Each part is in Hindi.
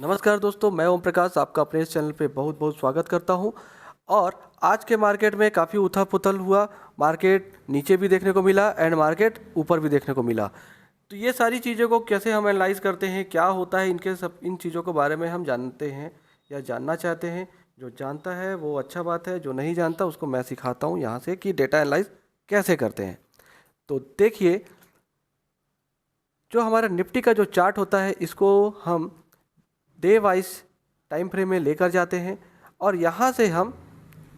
नमस्कार दोस्तों, मैं ओम प्रकाश आपका अपने इस चैनल पे बहुत बहुत स्वागत करता हूं। और आज के मार्केट में काफ़ी उथल पुथल हुआ। मार्केट नीचे भी देखने को मिला एंड मार्केट ऊपर भी देखने को मिला। तो ये सारी चीज़ों को कैसे हम एनालाइज करते हैं, क्या होता है, इनके सब इन चीज़ों के बारे में हम जानते हैं या जानना चाहते हैं। जो जानता है वो अच्छा बात है, जो नहीं जानता उसको मैं सिखाता हूँ यहाँ से कि डेटा एनालाइज कैसे करते हैं। तो देखिए, जो हमारा निफ्टी का जो चार्ट होता है इसको हम डे वाइज टाइम फ्रेम में लेकर जाते हैं और यहाँ से हम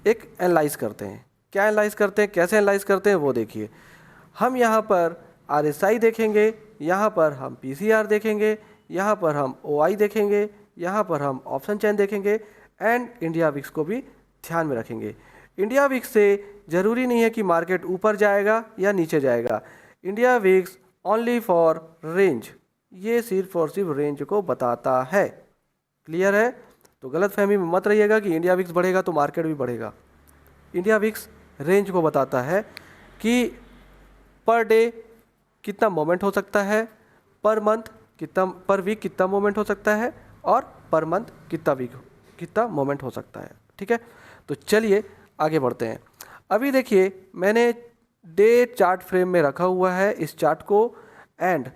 एक एनालाइज करते हैं। क्या एनालाइज करते हैं, कैसे एनालाइज करते हैं वो देखिए। हम यहाँ पर RSI देखेंगे, यहाँ पर हम PCR देखेंगे, यहाँ पर हम OI देखेंगे, यहाँ पर हम ऑप्शन चेन देखेंगे एंड इंडिया विक्स को भी ध्यान में रखेंगे। इंडिया विक्स से ज़रूरी नहीं है कि मार्केट ऊपर जाएगा या नीचे जाएगा। India VIX only for range, ये सिर्फ और सिर्फ रेंज को बताता है। क्लियर है? तो गलत फहमी में मत रहिएगा कि इंडिया विक्स बढ़ेगा तो मार्केट भी बढ़ेगा। इंडिया विक्स रेंज को बताता है कि पर डे कितना मोमेंट हो सकता है, पर मंथ कितना, पर वीक कितना मोमेंट हो सकता है और पर मंथ कितना मोमेंट हो सकता है। ठीक है, तो चलिए आगे बढ़ते हैं। अभी देखिए, मैंने डे चार्ट फ्रेम में रखा हुआ है इस चार्ट को एंड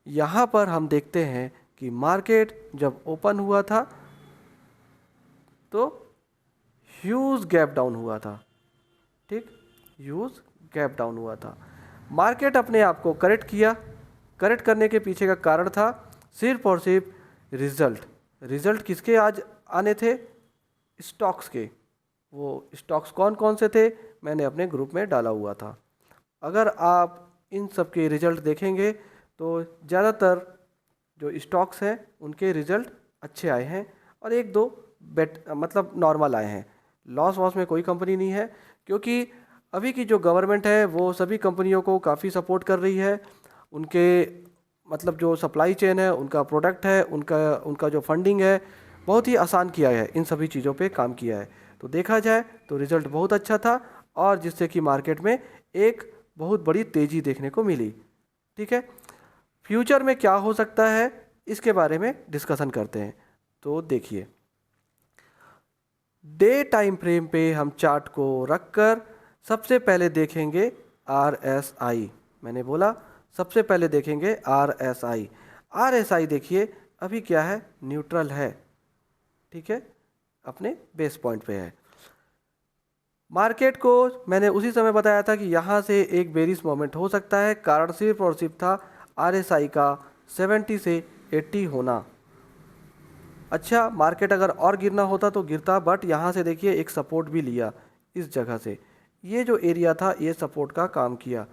यहाँ पर हम देखते हैं कि मार्केट जब ओपन हुआ था तो ह्यूज गैप डाउन हुआ था। ठीक, ह्यूज गैप डाउन हुआ था। मार्केट अपने आप को करेक्ट किया। करेक्ट करने के पीछे का कारण था सिर्फ और सिर्फ रिजल्ट। रिजल्ट किसके आज आने थे? स्टॉक्स के। वो स्टॉक्स कौन कौन से थे मैंने अपने ग्रुप में डाला हुआ था। अगर आप इन सब के रिजल्ट देखेंगे तो ज़्यादातर जो स्टॉक्स हैं उनके रिजल्ट अच्छे आए हैं और एक दो मतलब नॉर्मल आए हैं। लॉस वॉस में कोई कंपनी नहीं है, क्योंकि अभी की जो गवर्नमेंट है वो सभी कंपनियों को काफ़ी सपोर्ट कर रही है। उनके मतलब जो सप्लाई चेन है, उनका प्रोडक्ट है, उनका जो फंडिंग है, बहुत ही आसान किया है, इन सभी चीज़ों पे काम किया है। तो देखा जाए तो रिज़ल्ट बहुत अच्छा था और जिससे कि मार्केट में एक बहुत बड़ी तेज़ी देखने को मिली। ठीक है, फ्यूचर में क्या हो सकता है इसके बारे में डिस्कशन करते हैं। तो देखिए, डे टाइम फ्रेम पे हम चार्ट को रखकर सबसे पहले देखेंगे RSI। मैंने बोला सबसे पहले देखेंगे RSI। RSI देखिए अभी क्या है, न्यूट्रल है। ठीक है, अपने बेस पॉइंट पे है। मार्केट को मैंने उसी समय बताया था कि यहाँ से एक बेरिश मोमेंट हो सकता है। कारण सिर्फ और सिर्फ था RSI का 70 से 80 होना। अच्छा, मार्केट अगर और गिरना होता तो गिरता, बट यहाँ से देखिए एक सपोर्ट भी लिया इस जगह से। ये जो एरिया था ये सपोर्ट का काम किया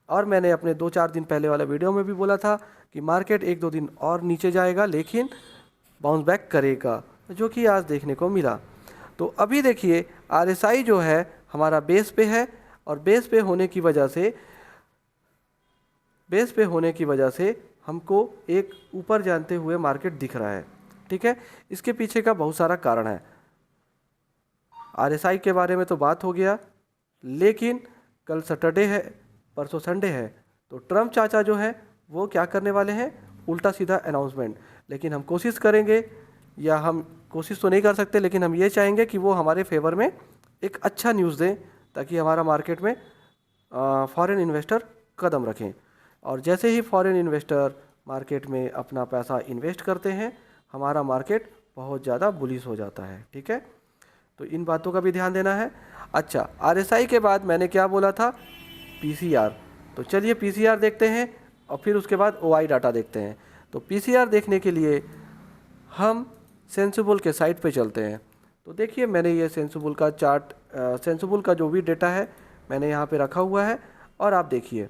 और मैंने अपने 2-4 दिन पहले वाला वीडियो में भी बोला था कि मार्केट 1-2 दिन और नीचे जाएगा लेकिन बाउंस बैक करेगा, जो कि आज देखने को मिला। तो अभी देखिए RSI जो है हमारा बेस पे है और बेस पे होने की वजह से हमको एक ऊपर जानते हुए मार्केट दिख रहा है। ठीक है, इसके पीछे का बहुत सारा कारण है। RSI के बारे में तो बात हो गया, लेकिन कल सैटरडे है, परसों संडे है, तो ट्रम्प चाचा जो है वो क्या करने वाले हैं, उल्टा सीधा अनाउंसमेंट। लेकिन हम कोशिश करेंगे, या हम कोशिश तो नहीं कर सकते, लेकिन हम ये चाहेंगे कि वो हमारे फेवर में एक अच्छा न्यूज़ दें ताकि हमारा मार्केट में फॉरेन इन्वेस्टर कदम रखें। और जैसे ही फॉरेन इन्वेस्टर मार्केट में अपना पैसा इन्वेस्ट करते हैं हमारा मार्केट बहुत ज़्यादा बुलिश हो जाता है। ठीक है, तो इन बातों का भी ध्यान देना है। अच्छा, RSI के बाद मैंने क्या बोला था, PCR। तो चलिए PCR देखते हैं और फिर उसके बाद OI डाटा देखते हैं। तो PCR देखने के लिए हम सेंसिबल के साइट पे चलते हैं। तो देखिए, मैंने ये सेंसिबल का चार्ट, सेंसिबल का जो भी डेटा है मैंने यहाँ पे रखा हुआ है और आप देखिए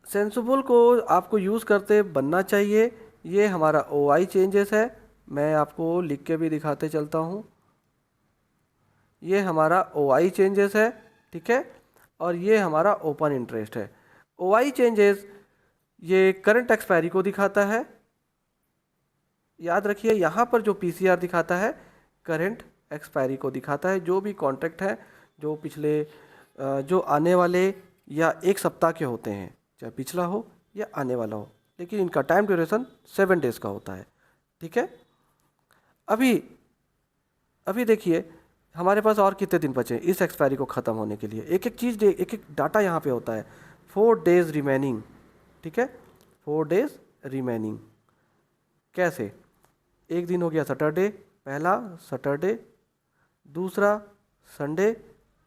सेंसिबल को आपको यूज़ करते बनना चाहिए। ये हमारा OI चेंजेस है, मैं आपको लिख के भी दिखाते चलता हूँ। ये हमारा OI चेंजेस है, ठीक है, और ये हमारा ओपन इंटरेस्ट है। OI चेंजेस ये करंट एक्सपायरी को दिखाता है। याद रखिए, यहाँ पर जो PCR दिखाता है करंट एक्सपायरी को दिखाता है। जो भी कॉन्ट्रैक्ट है जो पिछले जो आने वाले या एक सप्ताह के होते हैं, चाहे पिछला हो या आने वाला हो, लेकिन इनका टाइम ड्यूरेशन 7 डेज़ का होता है। ठीक है, अभी अभी देखिए हमारे पास और कितने दिन बचे हैं इस एक्सपायरी को ख़त्म होने के लिए। एक एक चीज़, एक एक डाटा यहाँ पे होता है। 4 डेज़ रिमेनिंग। ठीक है, 4 डेज़ रिमेनिंग। कैसे? एक दिन हो गया सैटरडे, पहला सैटरडे, दूसरा संडे,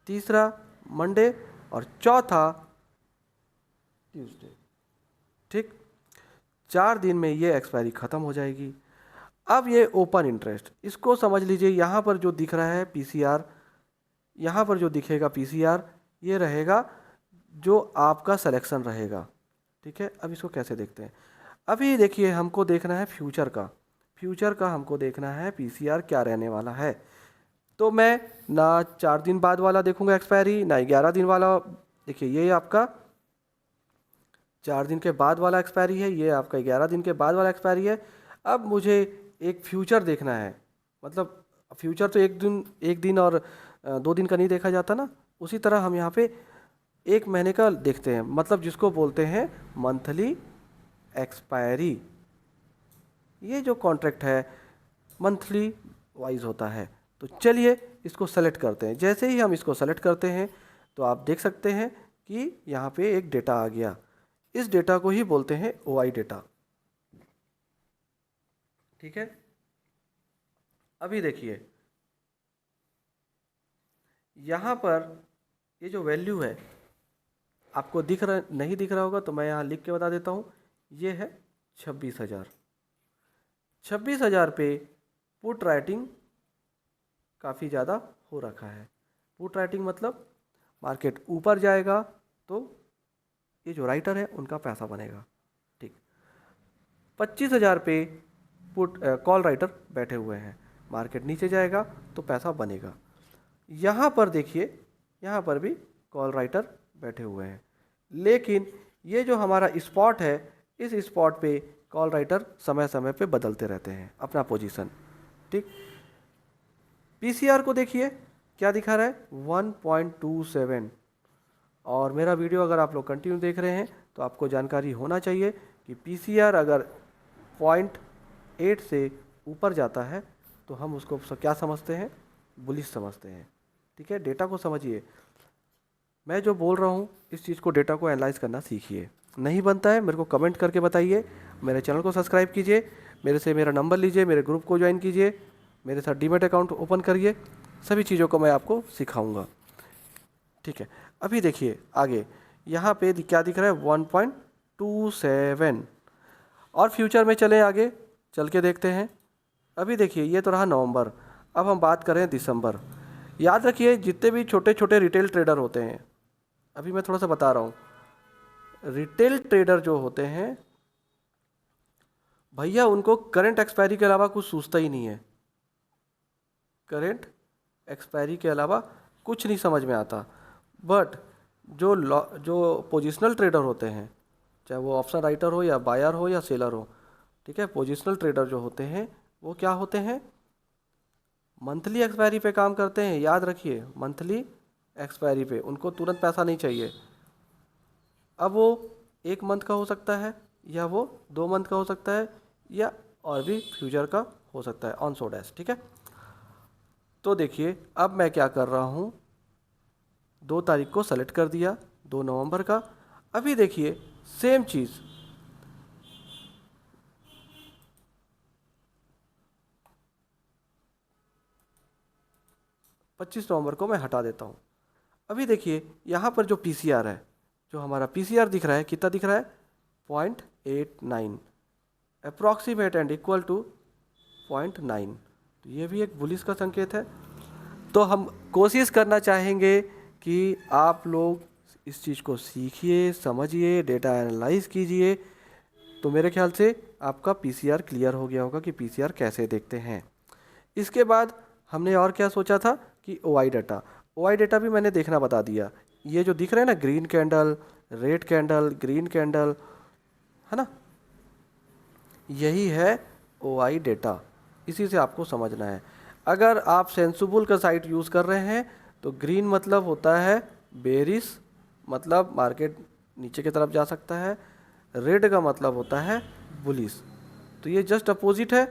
तीसरा मंडे और चौथा ट्यूसडे। ठीक, 4 दिन में ये एक्सपायरी ख़त्म हो जाएगी। अब ये ओपन इंटरेस्ट, इसको समझ लीजिए। यहाँ पर जो दिख रहा है पीसीआर, यहाँ पर जो दिखेगा पीसीआर, ये रहेगा जो आपका सिलेक्शन रहेगा। ठीक है, अब इसको कैसे देखते हैं? अभी देखिए हमको देखना है फ्यूचर का। फ्यूचर का हमको देखना है पीसीआर क्या रहने वाला है। तो मैं ना 4 दिन बाद वाला देखूंगा एक्सपायरी, ना 11 दिन वाला। देखिए ये आपका 4 दिन के बाद वाला एक्सपायरी है, ये आपका 11 दिन के बाद वाला एक्सपायरी है। अब मुझे एक फ्यूचर देखना है, मतलब फ्यूचर तो एक दिन और 2 दिन का नहीं देखा जाता ना। उसी तरह हम यहाँ पे 1 महीने का देखते हैं, मतलब जिसको बोलते हैं मंथली एक्सपायरी। ये जो कॉन्ट्रैक्ट है मंथली वाइज होता है। तो चलिए इसको सेलेक्ट करते हैं। जैसे ही हम इसको सेलेक्ट करते हैं तो आप देख सकते हैं कि यहाँ पे एक डेटा आ गया। इस डेटा को ही बोलते हैं ओआई डेटा। ठीक है, अभी देखिए यहाँ पर ये जो वैल्यू है आपको नहीं दिख रहा होगा, तो मैं यहाँ लिख के बता देता हूँ। ये है 26,000। 26,000 पे पुट राइटिंग काफ़ी ज़्यादा हो रखा है। पुट राइटिंग मतलब मार्केट ऊपर जाएगा तो ये जो राइटर है उनका पैसा बनेगा। ठीक, 25,000 पे पुट कॉल राइटर बैठे हुए हैं, मार्केट नीचे जाएगा तो पैसा बनेगा। यहाँ पर देखिए, यहाँ पर भी कॉल राइटर बैठे हुए हैं, लेकिन ये जो हमारा स्पॉट है, इस स्पॉट पे कॉल राइटर समय समय पे बदलते रहते हैं अपना पोजीशन। ठीक, पीसीआर को देखिए क्या दिखा रहा है, 1.27। और मेरा वीडियो अगर आप लोग कंटिन्यू देख रहे हैं तो आपको जानकारी होना चाहिए कि पीसीआर अगर 0.8 से ऊपर जाता है तो हम उसको क्या समझते हैं, बुलिश समझते हैं। ठीक है, डेटा को समझिए। मैं जो बोल रहा हूँ इस चीज़ को, डेटा को एनालाइज करना सीखिए। नहीं बनता है मेरे को कमेंट करके बताइए। मेरे चैनल को सब्सक्राइब कीजिए, मेरे से मेरा नंबर लीजिए, मेरे ग्रुप को ज्वाइन कीजिए, मेरे साथ डीमैट अकाउंट ओपन करिए। सभी चीज़ों को मैं आपको सिखाऊंगा। ठीक है, अभी देखिए आगे यहाँ पे क्या दिख रहा है, 1.27। और फ्यूचर में चलें, आगे चल के देखते हैं। अभी देखिए ये तो रहा नवंबर, अब हम बात करें दिसंबर। याद रखिए जितने भी छोटे छोटे रिटेल ट्रेडर होते हैं, अभी मैं थोड़ा सा बता रहा हूँ, रिटेल ट्रेडर जो होते हैं भैया उनको करंट एक्सपायरी के अलावा कुछ सूझता ही नहीं है। करंट एक्सपायरी के अलावा कुछ नहीं समझ में आता। बट जो पोजिशनल ट्रेडर होते हैं, चाहे वो ऑप्शन राइटर हो या बायर हो या सेलर हो, ठीक है, पोजिशनल ट्रेडर जो होते हैं वो क्या होते हैं, मंथली एक्सपायरी पे काम करते हैं। याद रखिए मंथली एक्सपायरी पे, उनको तुरंत पैसा नहीं चाहिए। अब वो 1 मंथ का हो सकता है, या वो 2 मंथ का हो सकता है, या और भी फ्यूचर का हो सकता है, ऑन सो डैश। ठीक है, तो देखिए अब मैं क्या कर रहा हूँ, 2 तारीख को सेलेक्ट कर दिया, 2 नवंबर का। अभी देखिए सेम चीज़, पच्चीस नवंबर को मैं हटा देता हूँ। अभी देखिए यहाँ पर जो पीसीआर है, जो हमारा पीसीआर दिख रहा है, कितना दिख रहा है, 0.89, अप्रॉक्सीमेट एंड इक्वल टू 0.9। तो ये भी एक बुलिश का संकेत है। तो हम कोशिश करना चाहेंगे कि आप लोग इस चीज़ को सीखिए, समझिए, डेटा एनालाइज कीजिए। तो मेरे ख्याल से आपका पीसीआर क्लियर हो गया होगा कि पीसीआर कैसे देखते हैं। इसके बाद हमने और क्या सोचा था कि ओआई डेटा भी मैंने देखना बता दिया। ये जो दिख रहा है ना, green candle, red candle, green candle, है ना, यही है ओआई डेटा। इसी से आपको समझना है। अगर आप सेंसिबल का साइट यूज़ कर रहे हैं तो ग्रीन मतलब होता है बेरिश, मतलब मार्केट नीचे की तरफ जा सकता है। रेड का मतलब होता है बुलिश। तो ये जस्ट अपोजिट है,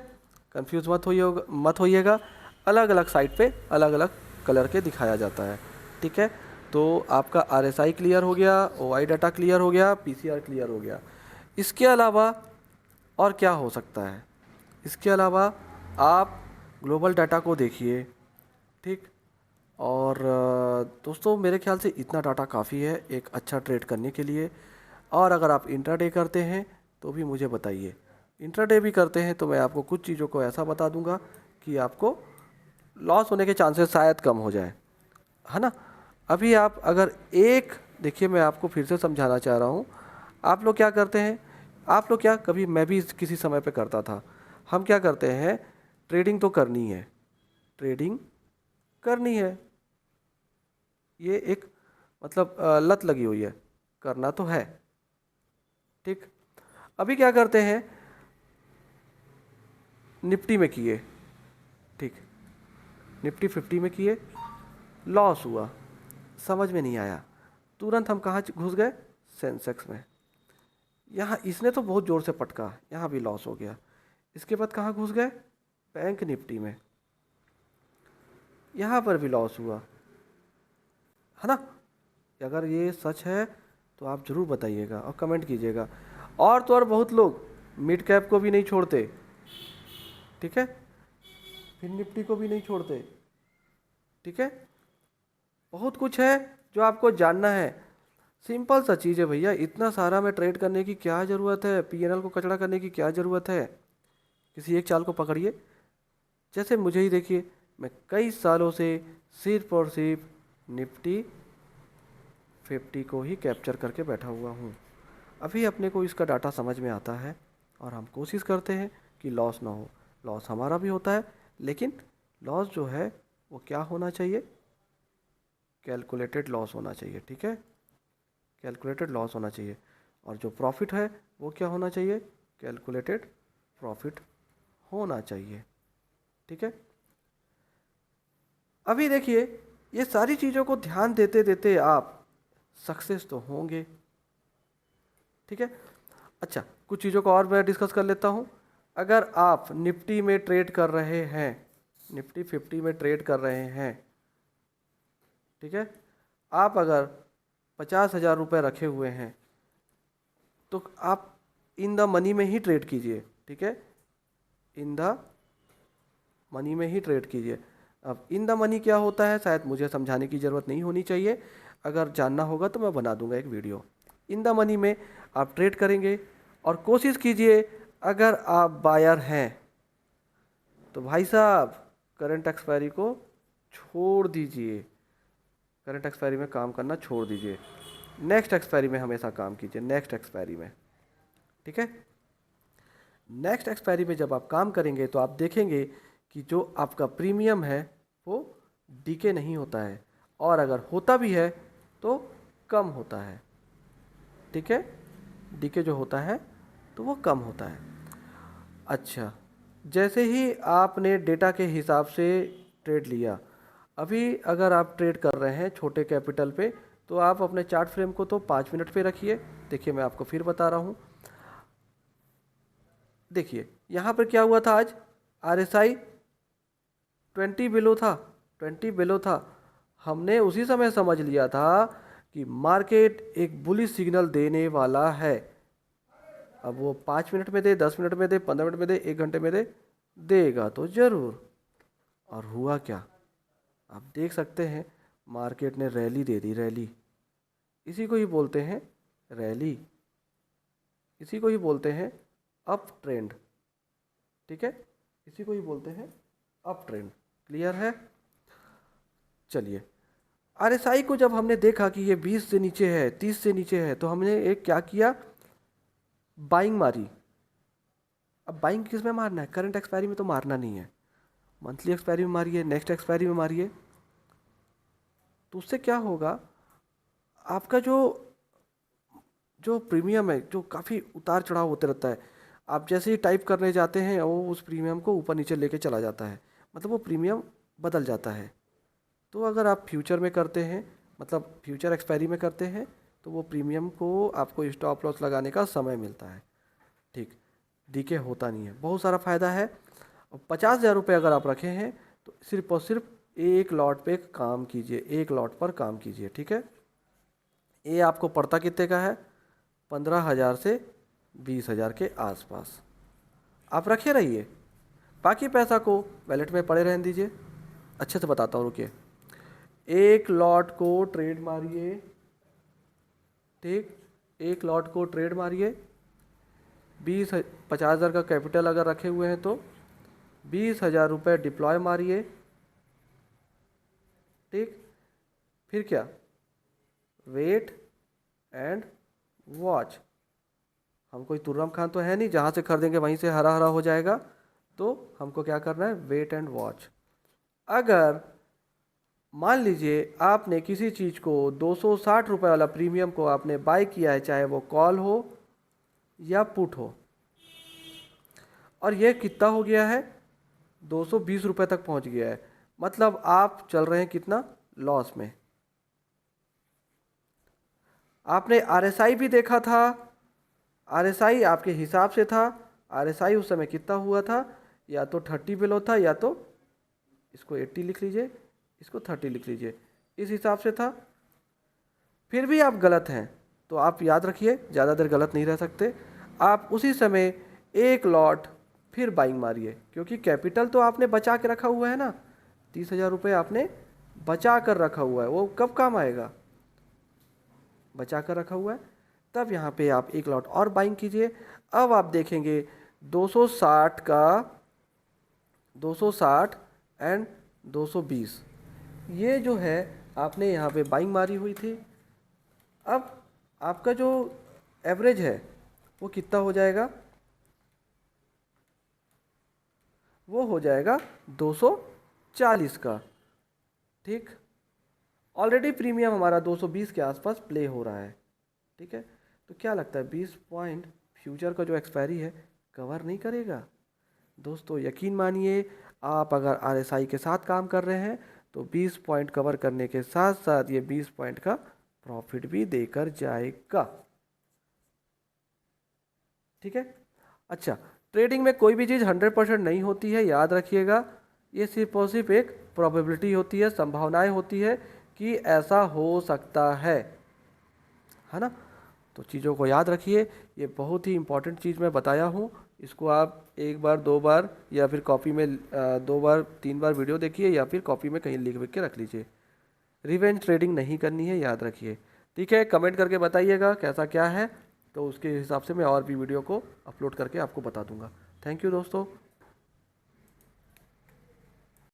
कंफ्यूज मत होइएगा। अलग अलग साइड पे अलग अलग कलर के दिखाया जाता है, ठीक है। तो आपका RSI क्लियर हो गया, OI डाटा क्लियर हो गया, PCR क्लियर हो गया। इसके अलावा और क्या हो सकता है? इसके अलावा आप ग्लोबल डाटा को देखिए, ठीक। और दोस्तों मेरे ख्याल से इतना डाटा काफ़ी है एक अच्छा ट्रेड करने के लिए। और अगर आप इंट्राडे करते हैं तो भी मुझे बताइए। इंट्राडे भी करते हैं तो मैं आपको कुछ चीज़ों को ऐसा बता दूंगा कि आपको लॉस होने के चांसेस शायद कम हो जाए, है ना। अभी आप अगर एक देखिए, मैं आपको फिर से समझाना चाह रहा हूँ। आप लोग क्या करते हैं, आप लोग क्या, कभी मैं भी किसी समय पे करता था। हम क्या करते हैं, ट्रेडिंग तो करनी है, ट्रेडिंग करनी है, ये एक मतलब लत लगी हुई है, करना तो है, ठीक। अभी क्या करते हैं, निफ्टी में किए, ठीक, निफ्टी 50 में किए, लॉस हुआ, समझ में नहीं आया, तुरंत हम कहाँ घुस गए, सेंसेक्स में। यहाँ इसने तो बहुत ज़ोर से पटका, यहाँ भी लॉस हो गया। इसके बाद कहाँ घुस गए, बैंक निफ्टी में, यहाँ पर भी लॉस हुआ, है ना। अगर ये सच है तो आप ज़रूर बताइएगा और कमेंट कीजिएगा। और तो और बहुत लोग मिड कैप को भी नहीं छोड़ते, ठीक है, फिर निफ्टी को भी नहीं छोड़ते, ठीक है। बहुत कुछ है जो आपको जानना है। सिंपल सा चीज़ है भैया, इतना सारा में ट्रेड करने की क्या ज़रूरत है, PNL को कचड़ा करने की क्या ज़रूरत है। किसी एक चाल को पकड़िए, जैसे मुझे ही देखिए, मैं कई सालों से सिर्फ और सिर्फ निफ्टी 50 को ही कैप्चर करके बैठा हुआ हूँ। अभी अपने को इसका डाटा समझ में आता है और हम कोशिश करते हैं कि लॉस ना हो। लॉस हमारा भी होता है, लेकिन लॉस जो है वो क्या होना चाहिए, कैलकुलेटेड लॉस होना चाहिए, ठीक है, कैलकुलेटेड लॉस होना चाहिए। और जो प्रॉफिट है वो क्या होना चाहिए, कैलकुलेटेड प्रॉफिट होना चाहिए, ठीक है। अभी देखिए, ये सारी चीज़ों को ध्यान देते देते आप सक्सेस तो होंगे, ठीक है। अच्छा, कुछ चीज़ों को और मैं डिस्कस कर लेता हूँ। अगर आप निफ्टी में ट्रेड कर रहे हैं, निफ्टी 50 में ट्रेड कर रहे हैं, ठीक है, आप अगर 50,000 रुपये रखे हुए हैं तो आप इन द मनी में ही ट्रेड कीजिए, ठीक है, इन द मनी में ही ट्रेड कीजिए। अब इन द मनी क्या होता है शायद मुझे समझाने की ज़रूरत नहीं होनी चाहिए, अगर जानना होगा तो मैं बना दूंगा एक वीडियो। इन द मनी में आप ट्रेड करेंगे और कोशिश कीजिए, अगर आप बायर हैं तो भाई साहब करंट एक्सपायरी को छोड़ दीजिए, करंट एक्सपायरी में काम करना छोड़ दीजिए, नेक्स्ट एक्सपायरी में हमेशा काम कीजिए, नेक्स्ट एक्सपायरी में, ठीक है। नेक्स्ट एक्सपायरी में जब आप काम करेंगे तो आप देखेंगे कि जो आपका प्रीमियम है वो डीके नहीं होता है, और अगर होता भी है तो कम होता है, ठीक है, डीके जो होता है तो वो कम होता है। अच्छा, जैसे ही आपने डेटा के हिसाब से ट्रेड लिया, अभी अगर आप ट्रेड कर रहे हैं छोटे कैपिटल पे तो आप अपने चार्ट फ्रेम को तो 5 मिनट पे रखिए। देखिए मैं आपको फिर बता रहा हूँ, देखिए यहाँ पर क्या हुआ था आज, RSI 20 बिलो था, 20 बिलो था। हमने उसी समय समझ लिया था कि मार्केट एक बुलिश सिग्नल देने वाला है। अब वो 5 मिनट में दे, 10 मिनट में दे, 15 मिनट में दे, 1 घंटे में दे, देगा तो ज़रूर। और हुआ क्या, आप देख सकते हैं, मार्केट ने रैली दे दी, रैली, इसी को ही बोलते हैं रैली, इसी को ही बोलते हैं अप ट्रेंड, ठीक है, इसी को ही बोलते हैं अप ट्रेंड। क्लियर है। चलिए, RSI को जब हमने देखा कि ये 20 से नीचे है, 30 से नीचे है, तो हमने एक क्या किया, बाइंग मारी। अब बाइंग किस में मारना है, करंट एक्सपायरी में तो मारना नहीं है, मंथली एक्सपायरी में मारिए, नेक्स्ट एक्सपायरी में मारिए। तो उससे क्या होगा, आपका जो जो प्रीमियम है, जो काफ़ी उतार चढ़ाव होते रहता है, आप जैसे ही टाइप करने जाते हैं वो उस प्रीमियम को ऊपर नीचे लेके चला जाता है, मतलब वो प्रीमियम बदल जाता है। तो अगर आप फ्यूचर में करते हैं, मतलब फ्यूचर एक्सपायरी में करते हैं, तो वो प्रीमियम को आपको स्टॉप लॉस लगाने का समय मिलता है। ठीक, डीके होता नहीं है, बहुत सारा फ़ायदा है। और 50,000 रुपये अगर आप रखे हैं तो सिर्फ और सिर्फ एक लॉट पे काम कीजिए, एक लॉट पर काम कीजिए। ठीक है, ये आपको पड़ता कितने का है? 15,000 से 20,000 के आसपास। आप रखे रहिए, बाकी पैसा को वैलेट में पड़े रहने दीजिए। अच्छे से बताता हूँ, रुकिए। एक लॉट को ट्रेड मारिए, ठीक, एक लॉट को ट्रेड मारिए। 50,000 का कैपिटल अगर रखे हुए हैं तो 20,000 रुपये डिप्लॉय मारिए। ठीक, फिर क्या? Wait and watch. हम कोई तुर्रम खान तो है नहीं, जहाँ से खरीदेंगे वहीं से हरा हरा हो जाएगा। तो हमको क्या करना है? Wait and watch. अगर मान लीजिए आपने किसी चीज़ को 260 रुपये वाला प्रीमियम को आपने बाय किया है, चाहे वो कॉल हो या पुट हो, और ये कितना हो गया है? 220 रुपये तक पहुंच गया है। मतलब आप चल रहे हैं कितना? लॉस में। आपने आरएसआई भी देखा था, आरएसआई आपके हिसाब से था। आरएसआई उस समय कितना हुआ था? या तो 30 बिलो था, या तो इसको 80 लिख लीजिए, इसको 30 लिख लीजिए, इस हिसाब से था। फिर भी आप गलत हैं, तो आप याद रखिए ज़्यादा देर गलत नहीं रह सकते। आप उसी समय एक लॉट फिर बाइंग मारिए, क्योंकि कैपिटल तो आपने बचा के रखा हुआ है ना। 30,000 रुपये आपने बचा कर रखा हुआ है, वो कब काम आएगा? बचा कर रखा हुआ है, तब यहाँ पे आप एक लॉट और बाइंग कीजिए। अब आप देखेंगे 260 का 260 एंड 220, ये जो है आपने यहाँ पे बाइंग मारी हुई थी। अब आपका जो एवरेज है वो कितना हो जाएगा? वो हो जाएगा 240 का। ठीक, ऑलरेडी प्रीमियम हमारा 220 के आसपास प्ले हो रहा है। ठीक है, तो क्या लगता है 20 पॉइंट फ्यूचर का जो एक्सपायरी है कवर नहीं करेगा? दोस्तों यकीन मानिए, आप अगर आरएसआई के साथ काम कर रहे हैं तो 20 पॉइंट कवर करने के साथ साथ ये 20 पॉइंट का प्रॉफिट भी देकर जाएगा। ठीक है, अच्छा, ट्रेडिंग में कोई भी चीज़ 100% नहीं होती है, याद रखिएगा। ये सिर्फ और सिर्फ एक प्रोबेबिलिटी होती है, संभावनाएं होती है कि ऐसा हो सकता है ना। तो चीज़ों को याद रखिए, ये बहुत ही इंपॉर्टेंट चीज़ मैं बताया हूँ। इसको आप एक बार, दो बार, या फिर कॉपी में 2 बार 3 बार वीडियो देखिए, या फिर कॉपी में कहीं लिख के रख लीजिए। रिवेंज ट्रेडिंग नहीं करनी है, याद रखिए। ठीक है, कमेंट करके बताइएगा कैसा क्या है, तो उसके हिसाब से मैं और भी वीडियो को अपलोड करके आपको बता दूंगा। थैंक यू दोस्तों।